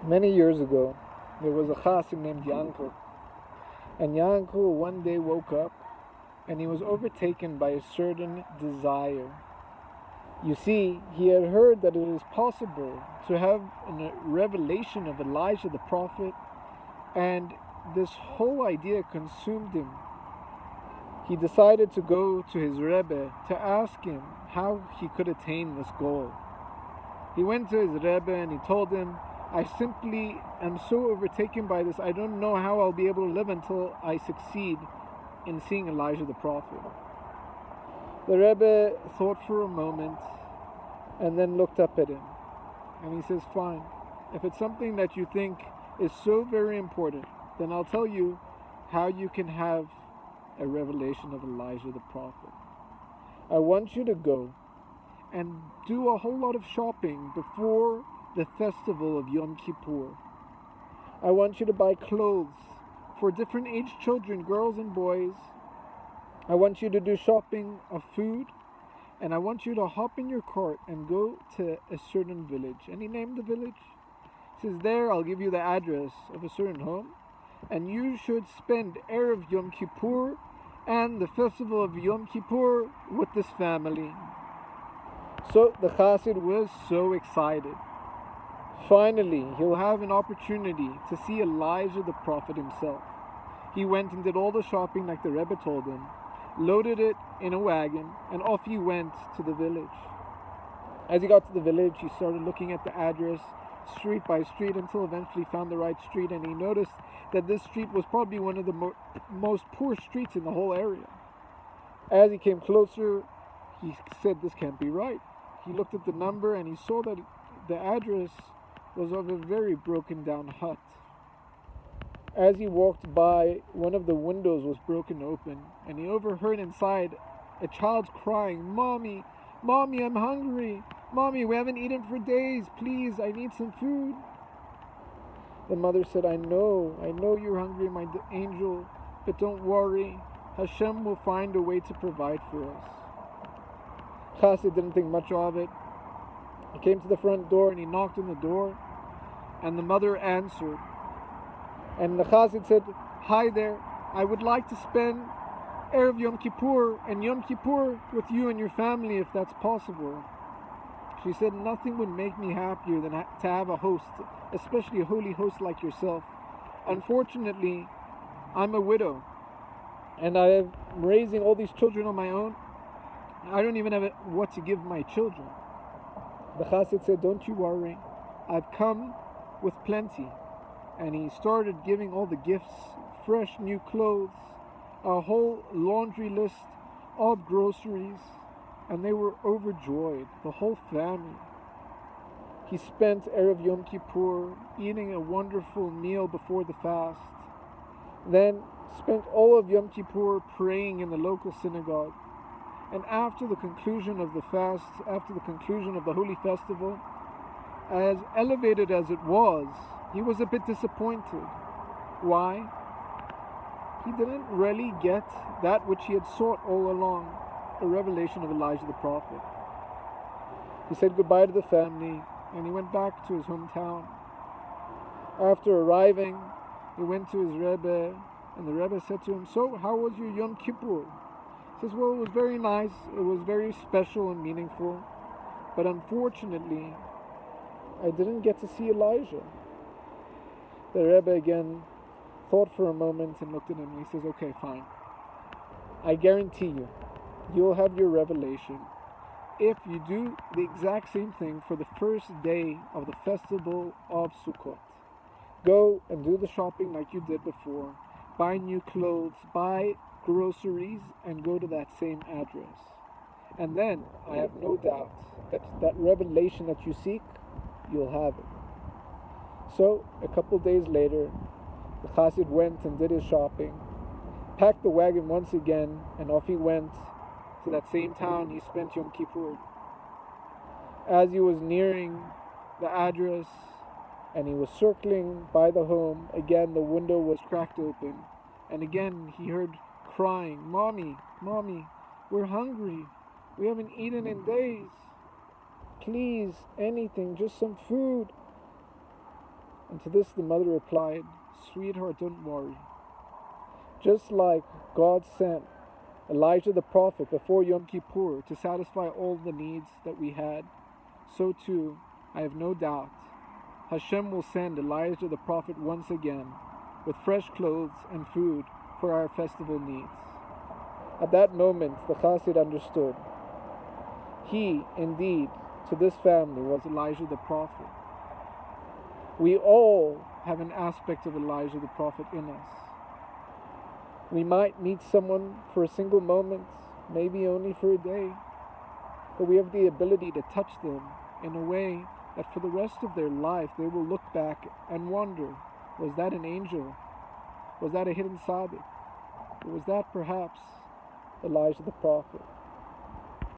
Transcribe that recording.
Many years ago, there was a chassid named Yankel, and Yankel one day woke up and he was overtaken by a certain desire. You see, he had heard that it is possible to have a revelation of Elijah the prophet, and this whole idea consumed him. He decided to go to his Rebbe to ask him how he could attain this goal. He went to his Rebbe and he told him, I simply am so overtaken by this, I don't know how I'll be able to live until I succeed in seeing Elijah the prophet. The Rebbe thought for a moment and then looked up at him. And he says, fine, if it's something that you think is so very important, then I'll tell you how you can have a revelation of Elijah the prophet. I want you to go and do a whole lot of shopping before the festival of Yom Kippur. I want you to buy clothes for different age children, girls and boys. I want you to do shopping of food, and I want you to hop in your cart and go to a certain village. And he named the village. He says, there I'll give you the address of a certain home, and you should spend Erev Yom Kippur and the festival of Yom Kippur with this family. So the chassid was so excited. Finally, he'll have an opportunity to see Elijah the prophet himself. He went and did all the shopping like the Rebbe told him, loaded it in a wagon, and off he went to the village. As he got to the village, he started looking at the address, street by street, until eventually found the right street, and he noticed that this street was probably one of the most poor streets in the whole area. As he came closer, he said, this can't be right. He looked at the number and he saw that the address was of a very broken down hut. As he walked by, one of the windows was broken open, and he overheard inside a child crying, Mommy, Mommy, I'm hungry. Mommy, we haven't eaten for days. Please, I need some food. The mother said, I know you're hungry, my angel, but don't worry. Hashem will find a way to provide for us. Chassid didn't think much of it. He came to the front door and he knocked on the door, and the mother answered. And the chassid said, hi there, I would like to spend Erev Yom Kippur and Yom Kippur with you and your family if that's possible. She said, nothing would make me happier than to have a host, especially a holy host like yourself. Unfortunately, I'm a widow, and I'm raising all these children on my own. I don't even have what to give my children. The chassid said, don't you worry, I've come with plenty. And he started giving all the gifts, fresh new clothes, a whole laundry list of groceries, and they were overjoyed, the whole family. He spent Erev Yom Kippur eating a wonderful meal before the fast, then spent all of Yom Kippur praying in the local synagogue. And after the conclusion of the fast, after the conclusion of the holy festival, as elevated as it was, he was a bit disappointed. Why? He didn't really get that which he had sought all along, a revelation of Elijah the prophet. He said goodbye to the family, and he went back to his hometown. After arriving, he went to his Rebbe, and the Rebbe said to him, so how was your Yom Kippur? He says, well, it was very nice, it was very special and meaningful, but unfortunately, I didn't get to see Elijah. The Rebbe again thought for a moment and looked at him and he says, okay, fine. I guarantee you, you'll have your revelation if you do the exact same thing for the first day of the festival of Sukkot. Go and do the shopping like you did before. Buy new clothes, buy groceries, and go to that same address. And then, I have no doubt that revelation that you seek, you'll have it. So, a couple days later, the chassid went and did his shopping, packed the wagon once again, and off he went to that same town he spent Yom Kippur. As he was nearing the address and he was circling by the home, again the window was cracked open, and again he heard crying, Mommy, Mommy, we're hungry. We haven't eaten in days. Please, anything, just some food. And to this the mother replied, "Sweetheart, don't worry. Just like God sent Elijah the prophet before Yom Kippur to satisfy all the needs that we had, so too, I have no doubt, Hashem will send Elijah the prophet once again with fresh clothes and food for our festival needs." At that moment, the Chassid understood. He, indeed, to this family was Elijah the prophet. We all have an aspect of Elijah the prophet in us. We might meet someone for a single moment, maybe only for a day, but we have the ability to touch them in a way that for the rest of their life they will look back and wonder, was that an angel? Was that a hidden tzaddik? Or was that perhaps Elijah the prophet?